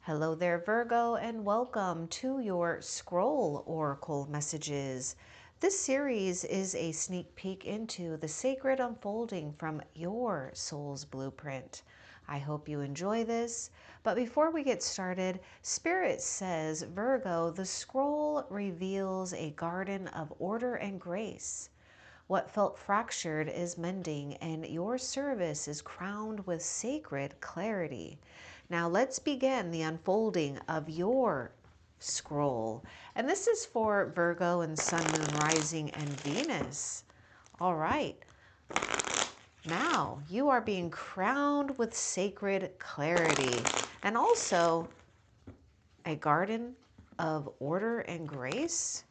Hello there, Virgo, and welcome to your Scroll Oracle messages. This series is a sneak peek into the sacred unfolding from your soul's blueprint. I hope you enjoy this. But before we get started, Spirit says, Virgo, the scroll reveals a garden of order and grace. What felt fractured is mending, and your service is crowned with sacred clarity. Now let's begin the unfolding of your scroll. And this is for Virgo and Sun, Moon, Rising, and Venus. All right. Now you are being crowned with sacred clarity and also a garden of order and grace.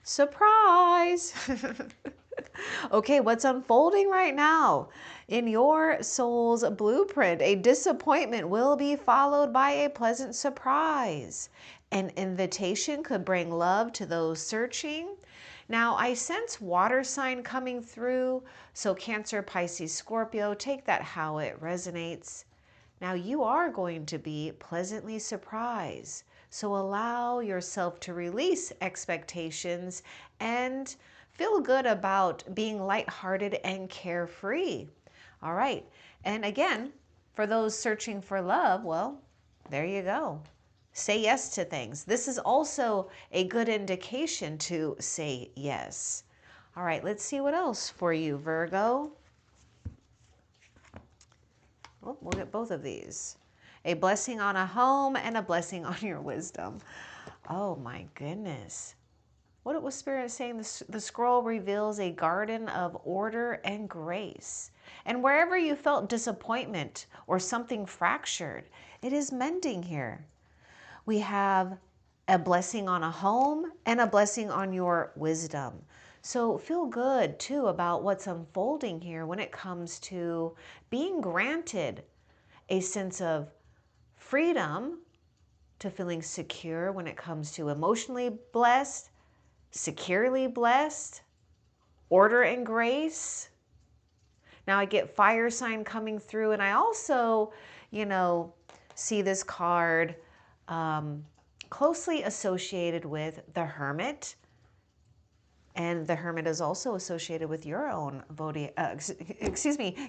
Surprise! Okay, what's unfolding right now? In your soul's blueprint, a disappointment will be followed by a pleasant surprise. An invitation could bring love to those searching. Now, I sense water sign coming through, so Cancer, Pisces, Scorpio, take that how it resonates. Now, you are going to be pleasantly surprised. So allow yourself to release expectations and feel good about being lighthearted and carefree. All right. And again, for those searching for love, well, there you go. Say yes to things. This is also a good indication to say yes. All right, let's see what else for you, Virgo. Oh, we'll get both of these. A blessing on a home and a blessing on your wisdom. Oh my goodness. What was Spirit saying? The scroll reveals a garden of order and grace. And wherever you felt disappointment or something fractured, it is mending here. We have a blessing on a home and a blessing on your wisdom. So feel good too about what's unfolding here when it comes to being granted a sense of freedom, to feeling secure when it comes to emotionally blessed, securely blessed, order and grace. Now I get fire sign coming through, and I also, see this card closely associated with the Hermit. And the Hermit is also associated with your own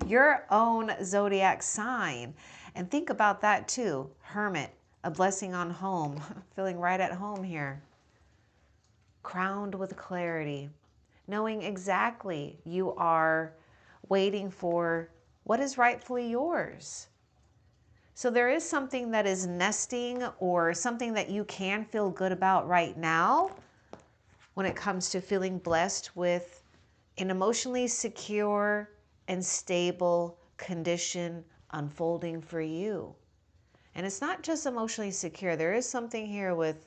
your own zodiac sign. And think about that too. Hermit, a blessing on home, feeling right at home here. Crowned with clarity, knowing exactly you are waiting for what is rightfully yours. So there is something that is nesting or something that you can feel good about right now when it comes to feeling blessed with an emotionally secure and stable condition unfolding for you. And it's not just emotionally secure. There is something here with,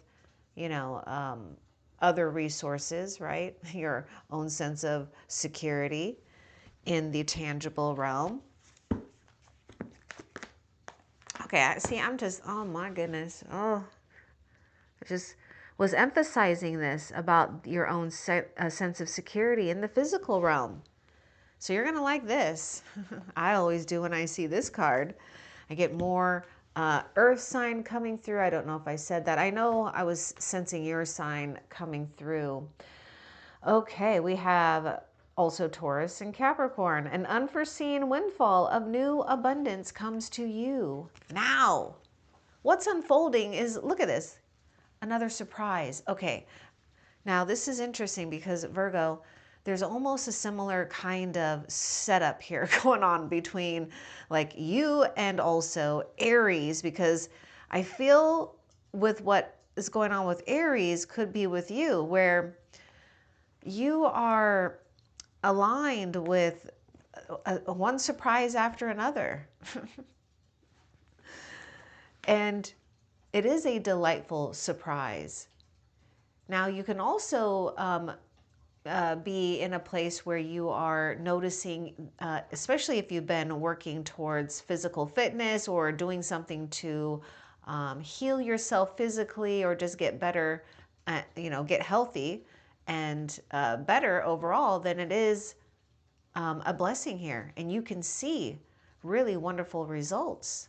other resources, right? Your own sense of security in the tangible realm. Okay, see, oh my goodness. Oh, I just was emphasizing this about your own sense of security in the physical realm. So you're going to like this. I always do when I see this card. I get more earth sign coming through. I don't know if I said that. I know I was sensing your sign coming through. Okay, we have also Taurus and Capricorn. An unforeseen windfall of new abundance comes to you now. What's unfolding is, look at this, another surprise. Okay, now this is interesting because Virgo, there's almost a similar kind of setup here going on between like you and also Aries, because I feel with what is going on with Aries could be with you, where you are aligned with one surprise after another. And it is a delightful surprise. Now you can also be in a place where you are noticing, especially if you've been working towards physical fitness or doing something to heal yourself physically or just get better, get healthy and better overall, then it is a blessing here. And you can see really wonderful results.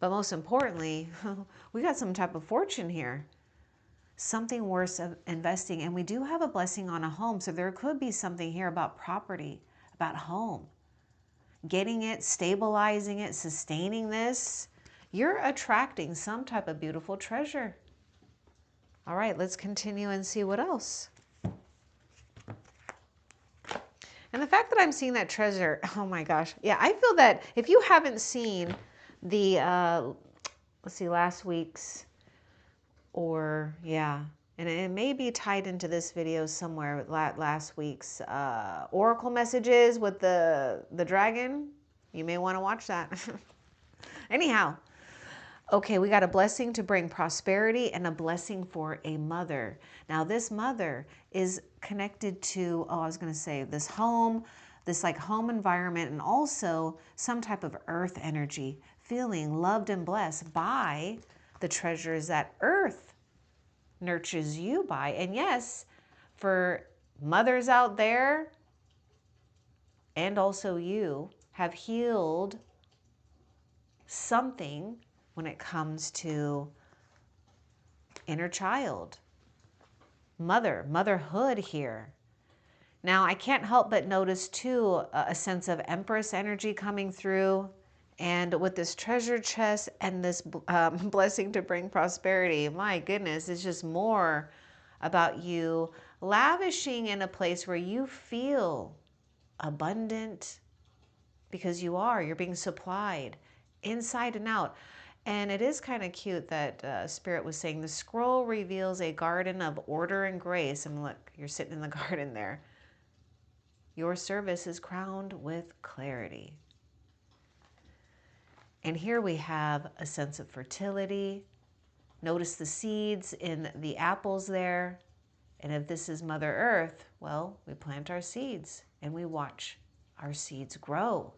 But most importantly, we got some type of fortune here. Something worth of investing. And we do have a blessing on a home. So there could be something here about property, about home. Getting it, stabilizing it, sustaining this. You're attracting some type of beautiful treasure. All right, let's continue and see what else. And the fact that I'm seeing that treasure, oh my gosh. Yeah, I feel that if you haven't seen the, let's see, last week's, or yeah, and it may be tied into this video somewhere with last week's oracle messages with the dragon. You may want to watch that. Anyhow, okay, we got a blessing to bring prosperity and a blessing for a mother. Now, this mother is connected to, oh, I was going to say this home, this like home environment, and also some type of earth energy, feeling loved and blessed by the treasures that earth nurtures you by. And yes, for mothers out there, and also you, have healed something when it comes to inner child, motherhood here. Now, I can't help but notice too a sense of Empress energy coming through, and with this treasure chest and this blessing to bring prosperity, my goodness, it's just more about you lavishing in a place where you feel abundant, because you're being supplied inside and out. And it is kind of cute that Spirit was saying the scroll reveals a garden of order and grace. And look, you're sitting in the garden there. Your service is crowned with clarity. And here we have a sense of fertility. Notice the seeds in the apples there. And if this is Mother Earth, well, we plant our seeds and we watch our seeds grow.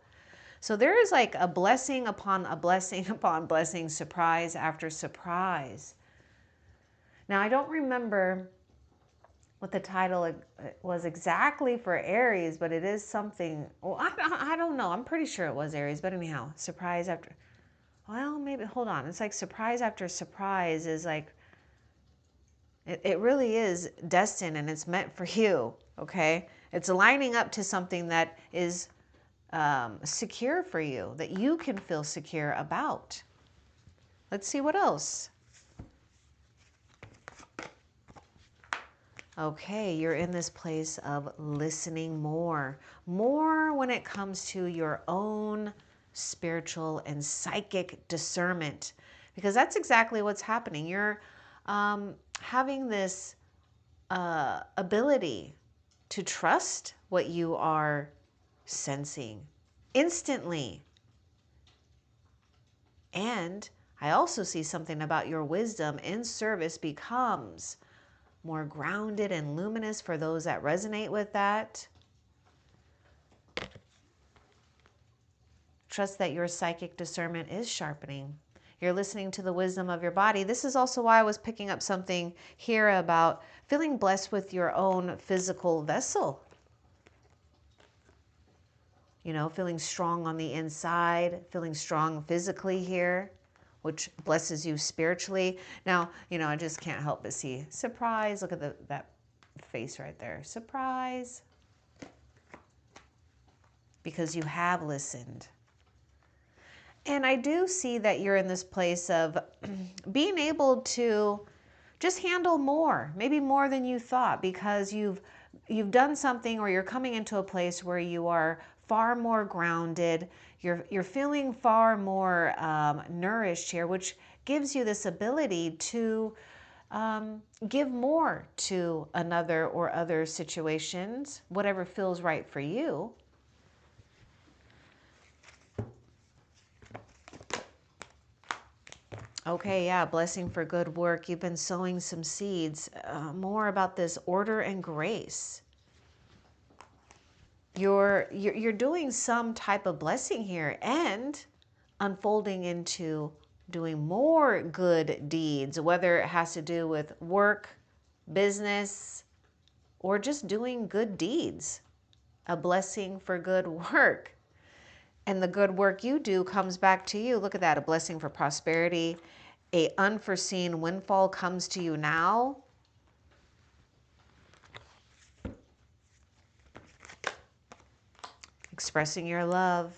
So there is like a blessing upon blessing, surprise after surprise. Now, I don't remember what the title was exactly for Aries, but it is something, well, I don't know. I'm pretty sure it was Aries, but anyhow, surprise after, well, maybe, hold on. It's like surprise after surprise is like, it really is destined and it's meant for you, okay? It's lining up to something that is secure for you, that you can feel secure about. Let's see what else. Okay, you're in this place of listening more when it comes to your own spiritual and psychic discernment, because that's exactly what's happening. You're having this ability to trust what you are sensing instantly. And I also see something about your wisdom in service becomes more grounded and luminous for those that resonate with that. Trust that your psychic discernment is sharpening. You're listening to the wisdom of your body. This is also why I was picking up something here about feeling blessed with your own physical vessel. You know, feeling strong on the inside, feeling strong physically here, which blesses you spiritually. Now, you know, I just can't help but see surprise. Look at that face right there. Surprise. Because you have listened. And I do see that you're in this place of being able to just handle more, maybe more than you thought, because you've done something, or you're coming into a place where you are far more grounded. You're feeling far more nourished here, which gives you this ability to give more to another or other situations, whatever feels right for you. Okay, yeah, blessing for good work. You've been sowing some seeds. More about this order and grace. You're doing some type of blessing here and unfolding into doing more good deeds, whether it has to do with work, business, or just doing good deeds. A blessing for good work. And the good work you do comes back to you. Look at that, a blessing for prosperity. A unforeseen windfall comes to you now. Expressing your love.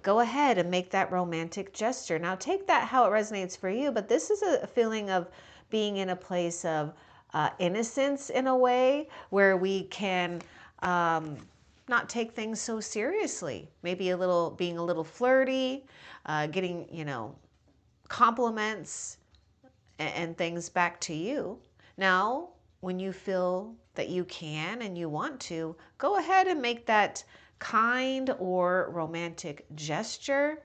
Go ahead and make that romantic gesture. Now take that how it resonates for you, but this is a feeling of being in a place of innocence in a way where we can not take things so seriously. Maybe being a little flirty, getting, compliments and things back to you. Now, when you feel that you can and you want to, go ahead and make that kind or romantic gesture.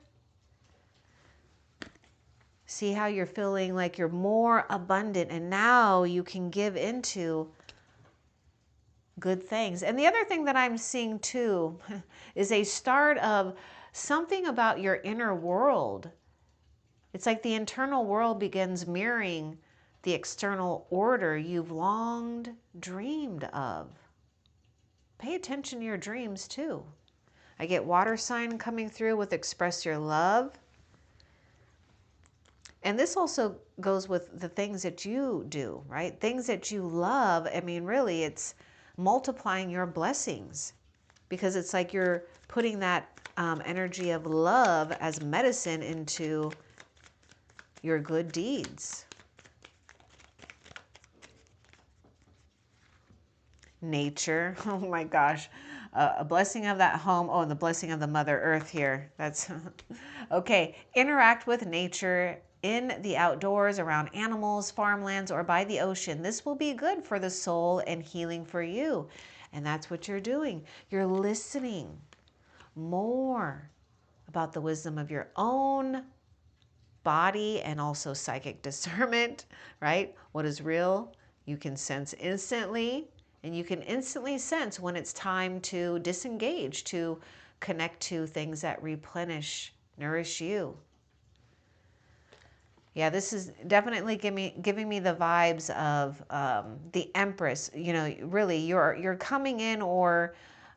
See how you're feeling like you're more abundant, and now you can give into good things. And the other thing that I'm seeing too is a start of something about your inner world. It's like the internal world begins mirroring the external order you've longed dreamed of. Pay attention to your dreams too. I get water sign coming through with express your love. And this also goes with the things that you do, right? Things that you love. I mean, really, it's multiplying your blessings, because it's like you're putting that energy of love as medicine into your good deeds. Nature. Oh my gosh. A blessing of that home. Oh, and the blessing of the Mother Earth here. That's okay. Interact with nature in the outdoors, around animals, farmlands, or by the ocean. This will be good for the soul and healing for you. And that's what you're doing. You're listening more about the wisdom of your own body and also psychic discernment, right? What is real, you can sense instantly, and you can instantly sense when it's time to disengage, to connect to things that replenish, nourish you. Yeah, this is definitely giving me the vibes of the Empress. Really, you're coming in or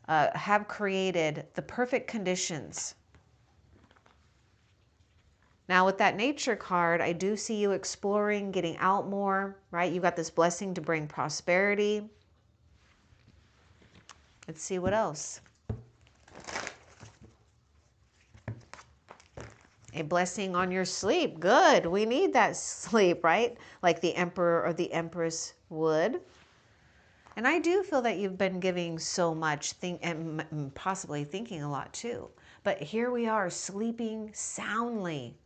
have created the perfect conditions. Now with that nature card, I do see you exploring, getting out more, right? You got this blessing to bring prosperity. Let's see what else. A blessing on your sleep. Good. We need that sleep, right? Like the Emperor or the Empress would. And I do feel that you've been giving so much, and possibly thinking a lot too. But here we are, sleeping soundly,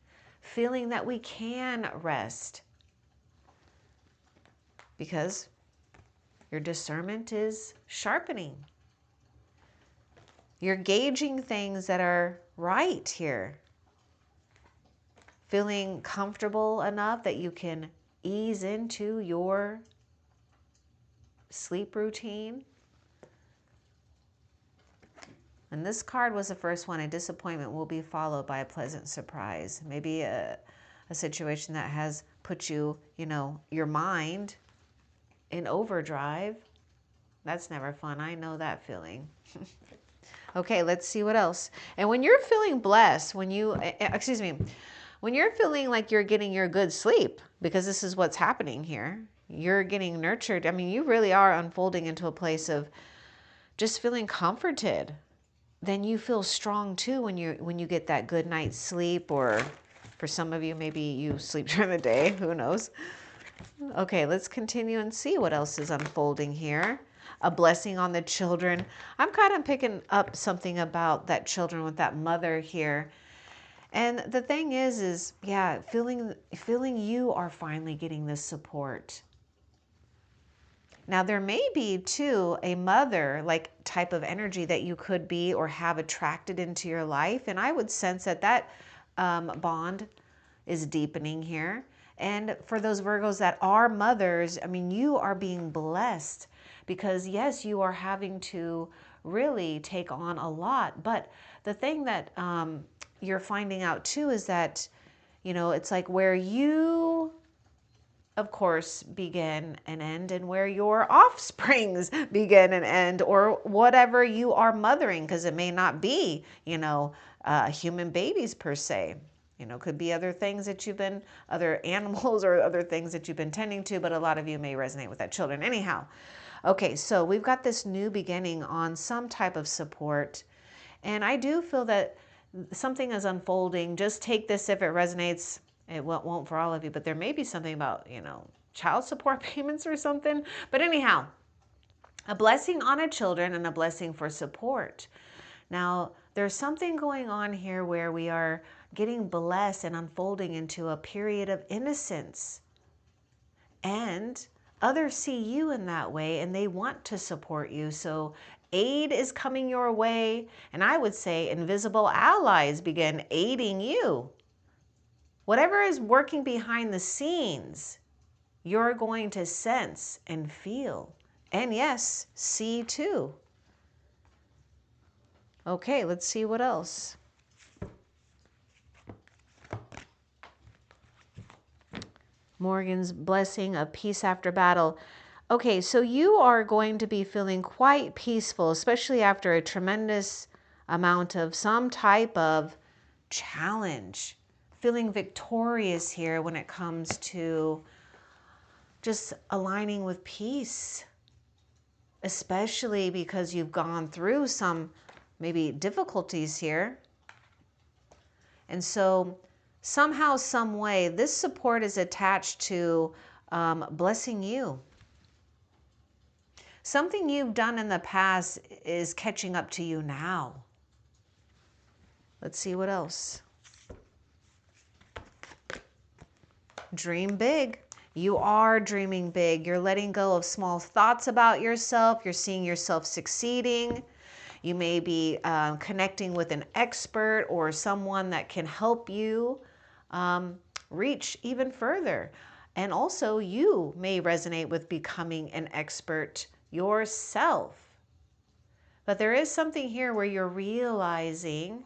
feeling that we can rest. Because your discernment is sharpening. You're gauging things that are right here. Feeling comfortable enough that you can ease into your sleep routine. And this card was the first one. A disappointment will be followed by a pleasant surprise. Maybe a situation that has put you, your mind in overdrive. That's never fun. I know that feeling. Okay, let's see what else. And when you're feeling blessed, when you're feeling like you're getting your good sleep, because this is what's happening here, you're getting nurtured. I mean, you really are unfolding into a place of just feeling comforted. Then you feel strong too when you get that good night's sleep, or for some of you, maybe you sleep during the day, who knows? Okay, let's continue and see what else is unfolding here. A blessing on the children. I'm kind of picking up something about that children with that mother here. And the thing is yeah, feeling you are finally getting this support. Now there may be too a mother like type of energy that you could be or have attracted into your life. And I would sense that bond is deepening here. And for those Virgos that are mothers, I mean, you are being blessed because yes, you are having to really take on a lot. But the thing that you're finding out too is that, it's like where you, of course, begin and end, and where your offsprings begin and end, or whatever you are mothering, because it may not be, human babies per se. You know, could be other things that you've been, other animals or other things that you've been tending to, but a lot of you may resonate with that children. Anyhow, okay, so we've got this new beginning on some type of support. And I do feel that something is unfolding. Just take this if it resonates. It won't for all of you, but there may be something about, you know, child support payments or something. But anyhow, a blessing on a children and a blessing for support. Now, there's something going on here where we are getting blessed and unfolding into a period of innocence. And others see you in that way and they want to support you. So aid is coming your way. And I would say invisible allies begin aiding you. Whatever is working behind the scenes, you're going to sense and feel. And yes, see too. Okay, let's see what else. Morgan's blessing of peace after battle. Okay, so you are going to be feeling quite peaceful, especially after a tremendous amount of some type of challenge. Feeling victorious here when it comes to just aligning with peace, especially because you've gone through some maybe difficulties here. And so somehow, some way, this support is attached to blessing you. Something you've done in the past is catching up to you now. Let's see what else. Dream big. You are dreaming big. You're letting go of small thoughts about yourself. You're seeing yourself succeeding. You may be connecting with an expert or someone that can help you reach even further. And also you may resonate with becoming an expert yourself. But there is something here where you're realizing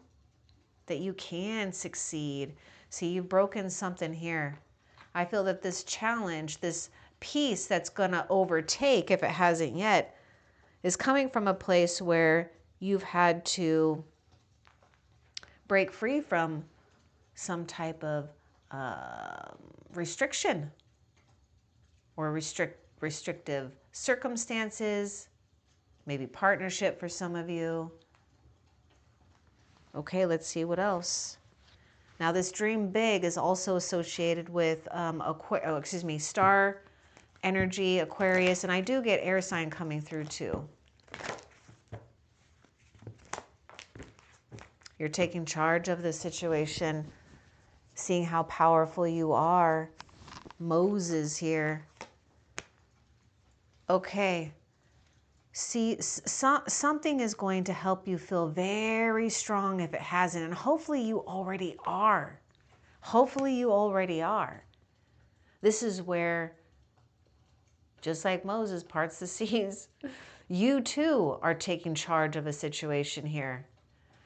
that you can succeed. See, you've broken something here. I feel that this challenge, this peace that's going to overtake, if it hasn't yet, is coming from a place where you've had to break free from some type of restriction or restrictive circumstances, maybe partnership for some of you. Okay, let's see what else. Now, this dream big is also associated with star energy, Aquarius, and I do get air sign coming through too. You're taking charge of the situation, seeing how powerful you are. Moses here. Okay. See, something is going to help you feel very strong if it hasn't. And hopefully you already are. Hopefully you already are. This is where, just like Moses parts the seas, you too are taking charge of a situation here.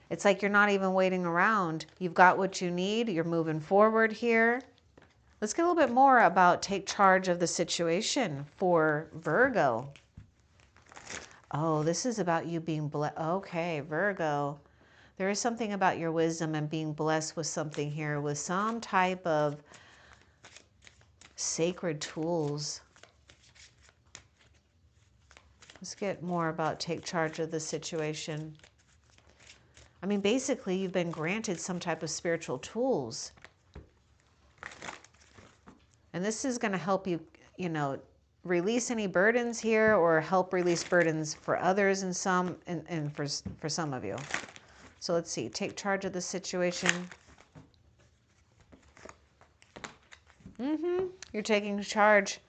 It's like you're not even waiting around. You've got what you need. You're moving forward here. Let's get a little bit more about take charge of the situation for Virgo. Oh, this is about you being blessed. Okay, Virgo. There is something about your wisdom and being blessed with something here, with some type of sacred tools. Let's get more about take charge of the situation. I mean, basically, you've been granted some type of spiritual tools. And this is going to help you, you know, release any burdens here or help release burdens for others and for some of you. So let's see. Take charge of the situation. You're taking charge.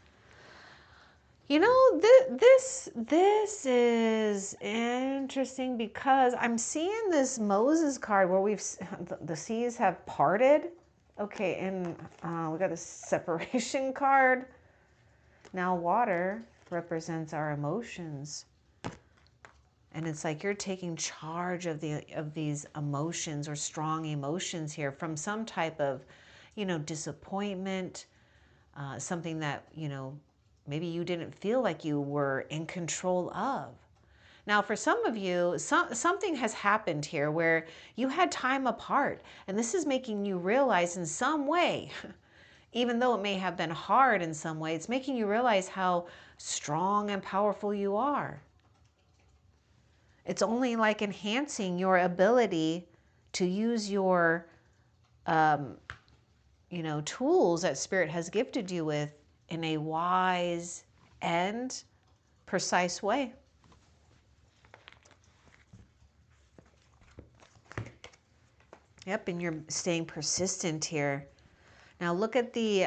You know, this is interesting because I'm seeing this Moses card where the seas have parted. Okay, and we got a separation card. Now water represents our emotions. And it's like you're taking charge of these emotions or strong emotions here from some type of, you know, disappointment, something that, you know, maybe you didn't feel like you were in control of. Now, for some of you, something has happened here where you had time apart, and this is making you realize in some way, even though it may have been hard in some way, it's making you realize how strong and powerful you are. It's only like enhancing your ability to use your, tools that Spirit has gifted you with in a wise and precise way. Yep, and you're staying persistent here. Now look at the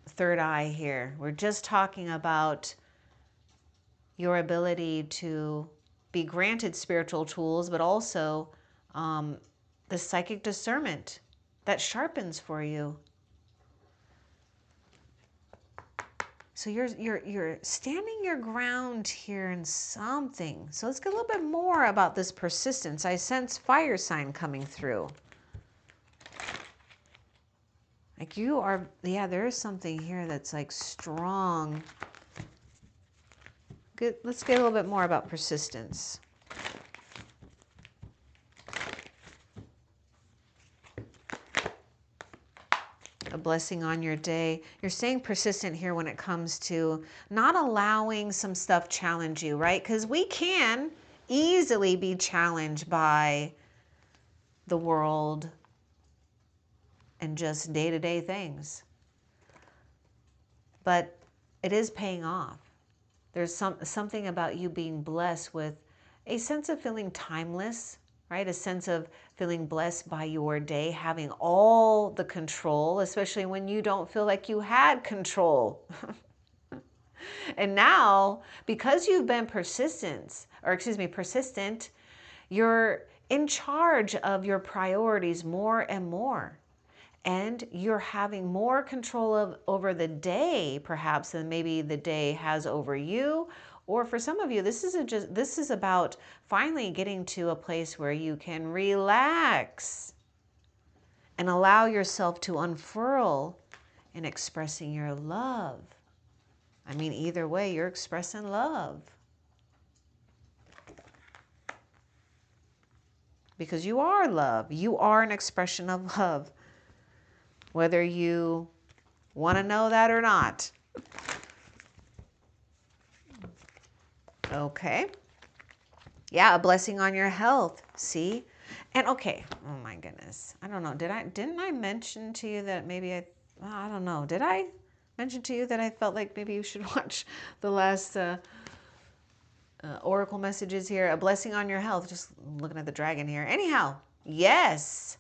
third eye here. We're just talking about your ability to be granted spiritual tools, but also the psychic discernment that sharpens for you. So you're standing your ground here in something. So let's get a little bit more about this persistence. I sense fire sign coming through. Like you are, yeah, there is something here that's like strong. Good. Let's get a little bit more about persistence. A blessing on your day. You're staying persistent here when it comes to not allowing some stuff challenge you, right? Because we can easily be challenged by the world and just day-to-day things. But it is paying off. There's something about you being blessed with a sense of feeling timeless, right? A sense of feeling blessed by your day, having all the control, especially when you don't feel like you had control. And now, because you've been persistent, you're in charge of your priorities more and more. And you're having more control over the day, perhaps, than maybe the day has over you. Or for some of you, this is about finally getting to a place where you can relax and allow yourself to unfurl in expressing your love. I mean, either way, you're expressing love. Because you are love. You are an expression of love. Whether you want to know that or not. Okay. Yeah, a blessing on your health. See? And okay. Oh my goodness. I don't know. Didn't I mention to you that maybe I don't know. Did I mention to you that I felt like maybe you should watch the last oracle messages here? A blessing on your health. Just looking at the dragon here. Anyhow, yes.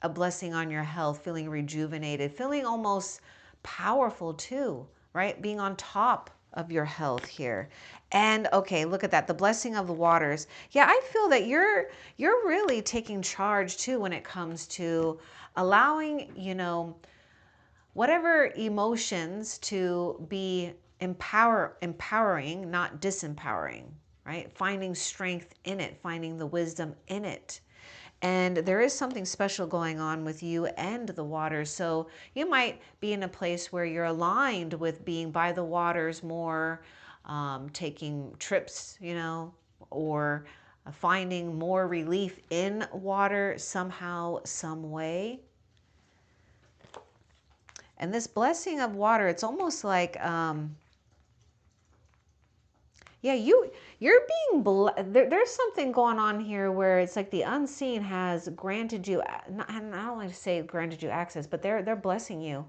A blessing on your health, feeling rejuvenated, feeling almost powerful too, right? Being on top of your health here. And okay, look at that, the blessing of the waters. Yeah, I feel that you're really taking charge too when it comes to allowing, whatever emotions to be empowering, not disempowering, right? Finding strength in it, finding the wisdom in it. And there is something special going on with you and the waters. So you might be in a place where you're aligned with being by the waters more, taking trips, or finding more relief in water somehow, some way. And this blessing of water, it's almost like, yeah, you're being there's something going on here where it's like the unseen has granted you, not, I don't like to say granted you access, but they're blessing you.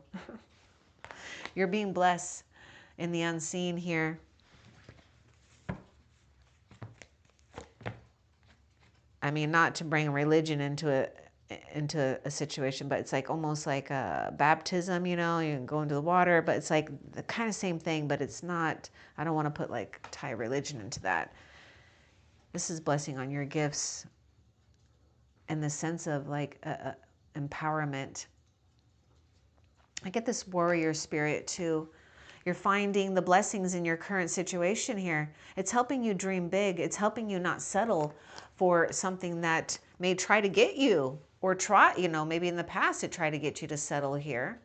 You're being blessed in the unseen here. I mean, not to bring religion into a situation, but it's like almost like a baptism, you can go into the water, but it's like the kind of same thing, but it's not, I don't want to put tie religion into that. This is blessing on your gifts and the sense of empowerment. I get this warrior spirit too. You're finding the blessings in your current situation here. It's helping you dream big. It's helping you not settle for something that may try to get you, or maybe in the past it tried to get you to settle here.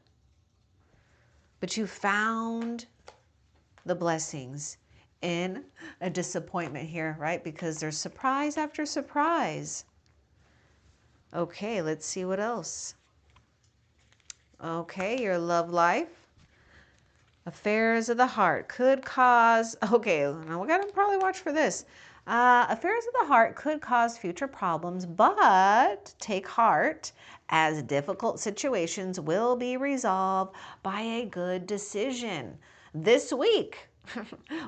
But you found the blessings in a disappointment here, right? Because there's surprise after surprise. Okay, let's see what else. Okay, your love life. Affairs of the heart could cause, okay, now we gotta probably watch for this. Affairs of the heart could cause future problems, but take heart, as difficult situations will be resolved by a good decision this week.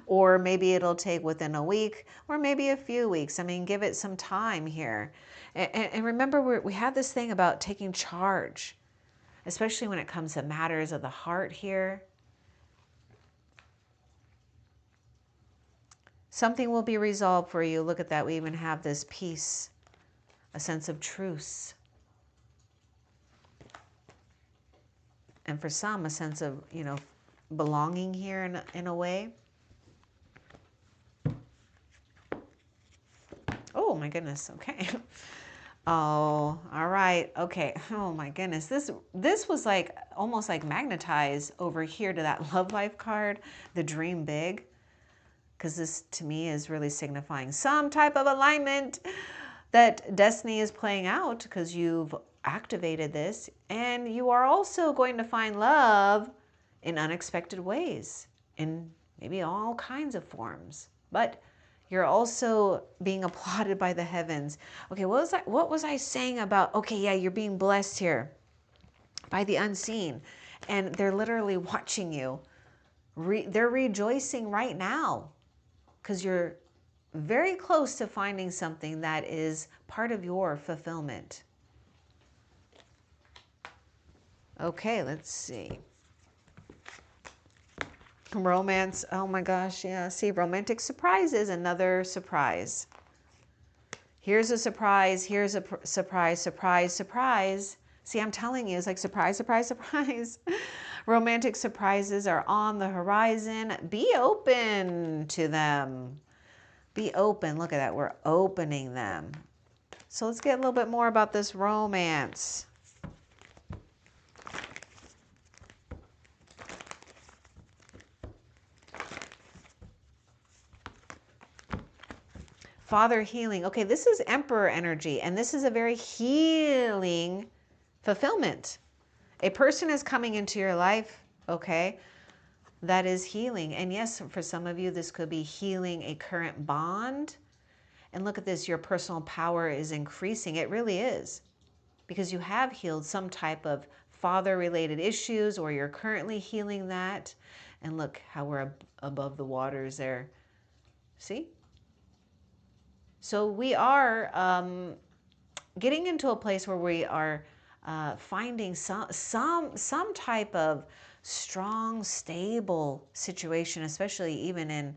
Or maybe it'll take within a week, or maybe a few weeks. I mean, give it some time here. And remember, we have this thing about taking charge, especially when it comes to matters of the heart here. Something will be resolved for you. Look at that. We even have this peace, a sense of truce. And for some, a sense of, belonging here in a way. Oh, my goodness. Okay. Oh, all right. Okay. Oh, my goodness. This was like almost like magnetized over here to that love life card, the dream big. Because this to me is really signifying some type of alignment that destiny is playing out because you've activated this, and you are also going to find love in unexpected ways, in maybe all kinds of forms. But you're also being applauded by the heavens. Okay, what was I saying about, okay, yeah, you're being blessed here by the unseen, and they're literally watching you. They're rejoicing right now, because you're very close to finding something that is part of your fulfillment. Okay, let's see. Romance. Oh my gosh, yeah. See, romantic surprises, another surprise. Here's a surprise. Here's a surprise, surprise, surprise. See, I'm telling you, it's like surprise, surprise, surprise. Romantic surprises are on the horizon. Be open to them. Be open. Look at that. We're opening them. So let's get a little bit more about this romance. Father healing. Okay, this is Emperor energy, and this is a very healing fulfillment. A person is coming into your life, okay, that is healing. And yes, for some of you, this could be healing a current bond. And look at this, your personal power is increasing. It really is. Because you have healed some type of father-related issues, or you're currently healing that. And look how we're above the waters there. See? So we are getting into a place where we are finding some type of strong, stable situation, especially even in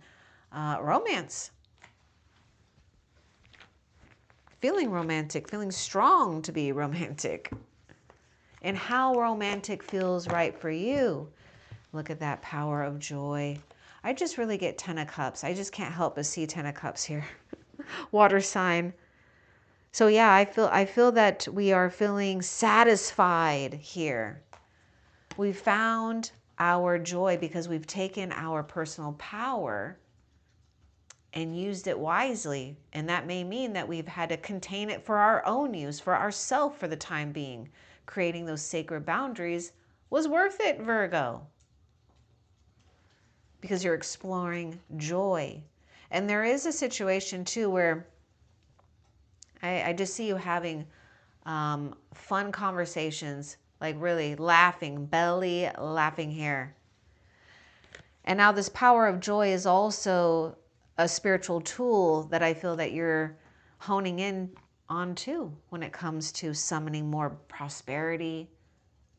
romance. Feeling romantic, feeling strong to be romantic. And how romantic feels right for you. Look at that power of joy. I just really get 10 of Cups. I just can't help but see 10 of Cups here. Water sign. So yeah, I feel that we are feeling satisfied here. We found our joy because we've taken our personal power and used it wisely. And that may mean that we've had to contain it for our own use, for ourselves for the time being. Creating those sacred boundaries was worth it, Virgo. Because you're exploring joy. And there is a situation too where I just see you having fun conversations, like really laughing, belly laughing here. And now this power of joy is also a spiritual tool that I feel that you're honing in on too when it comes to summoning more prosperity,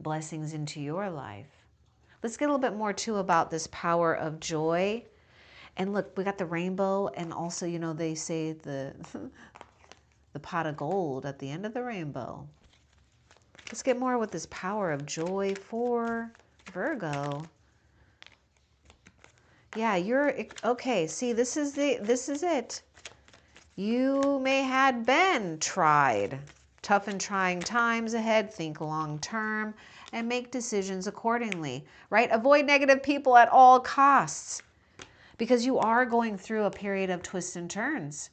blessings into your life. Let's get a little bit more too about this power of joy. And look, we got the rainbow, and also, they say the pot of gold at the end of the rainbow. Let's get more with this power of joy for Virgo. Yeah, you're okay. See, this is it. You may had been tried. Tough and trying times ahead. Think long term and make decisions accordingly, right? Avoid negative people at all costs. because you are going through a period of twists and turns.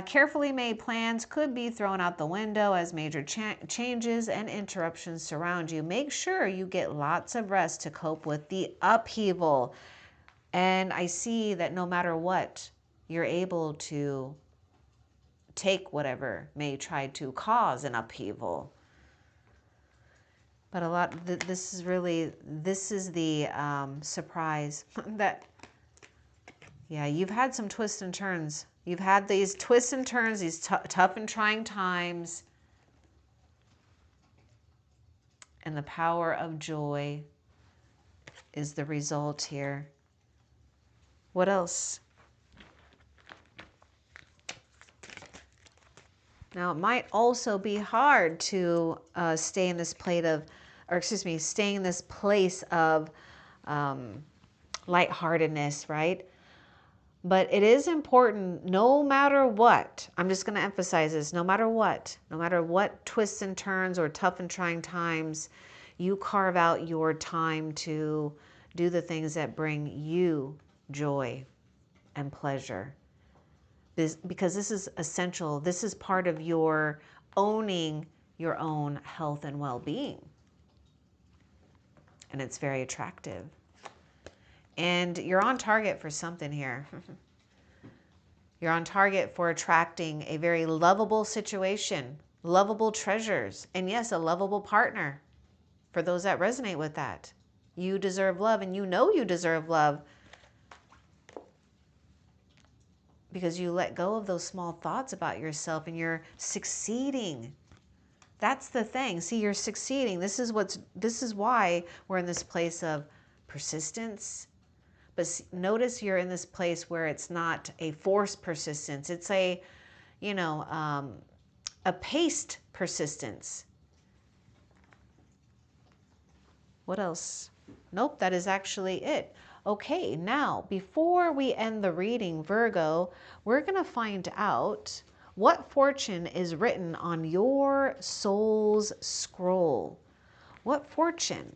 Carefully made plans could be thrown out the window as major changes and interruptions surround you. Make sure you get lots of rest to cope with the upheaval. And I see that no matter what, you're able to take whatever may try to cause an upheaval. But a lot, this is the surprise that, yeah, you've had some twists and turns. You've had these twists and turns, these tough and trying times. And the power of joy is the result here. What else? Now, it might also be hard to stay in this stay in this place of lightheartedness, right? But it is important, no matter what, I'm just going to emphasize this, no matter what twists and turns or tough and trying times, you carve out your time to do the things that bring you joy and pleasure. Because this is essential. This is part of your owning your own health and well-being. And it's very attractive. And you're on target for something here. You're on target for attracting a very lovable situation, lovable treasures, and yes, a lovable partner. For those that resonate with that, you deserve love, and you know you deserve love because you let go of those small thoughts about yourself and you're succeeding. That's the thing. See, you're succeeding. This is why we're in this place of persistence. But notice you're in this place where it's not a forced persistence. It's a, a paced persistence. What else? Nope, that is actually it. Okay, now, before we end the reading, Virgo, we're going to find out what fortune is written on your soul's scroll. What fortune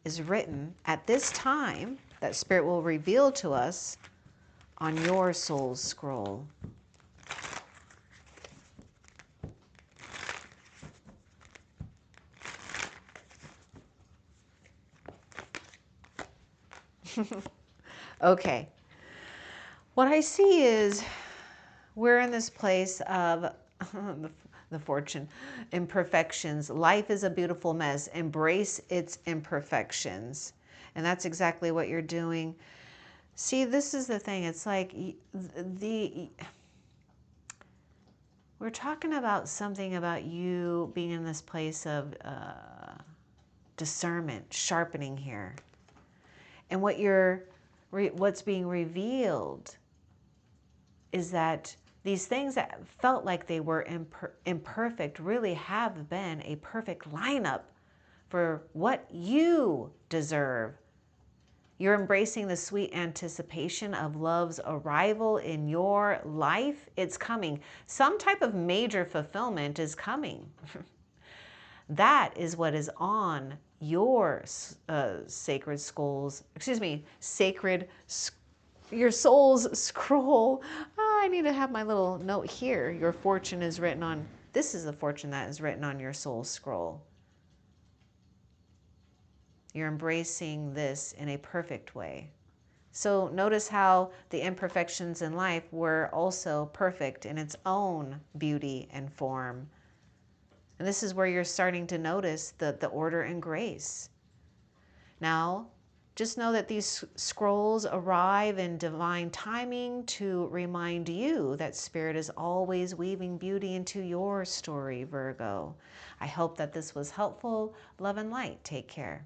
is written at this time that Spirit will reveal to us on your soul's scroll? Okay. What I see is we're in this place of the fortune, imperfections. Life is a beautiful mess. Embrace its imperfections. And that's exactly what you're doing. See, this is the thing. It's like we're talking about something about you being in this place of discernment, sharpening here. And what's being revealed is that these things that felt like they were imperfect really have been a perfect lineup for what you deserve. You're embracing the sweet anticipation of love's arrival in your life. It's coming. Some type of major fulfillment is coming. That is what is on your your soul's scroll. Oh, I need to have my little note here. Your fortune is written on, this is the fortune that is written on your soul's scroll. You're embracing this in a perfect way. So notice how the imperfections in life were also perfect in its own beauty and form. And this is where you're starting to notice the order and grace. Now, just know that these scrolls arrive in divine timing to remind you that Spirit is always weaving beauty into your story, Virgo. I hope that this was helpful. Love and light. Take care.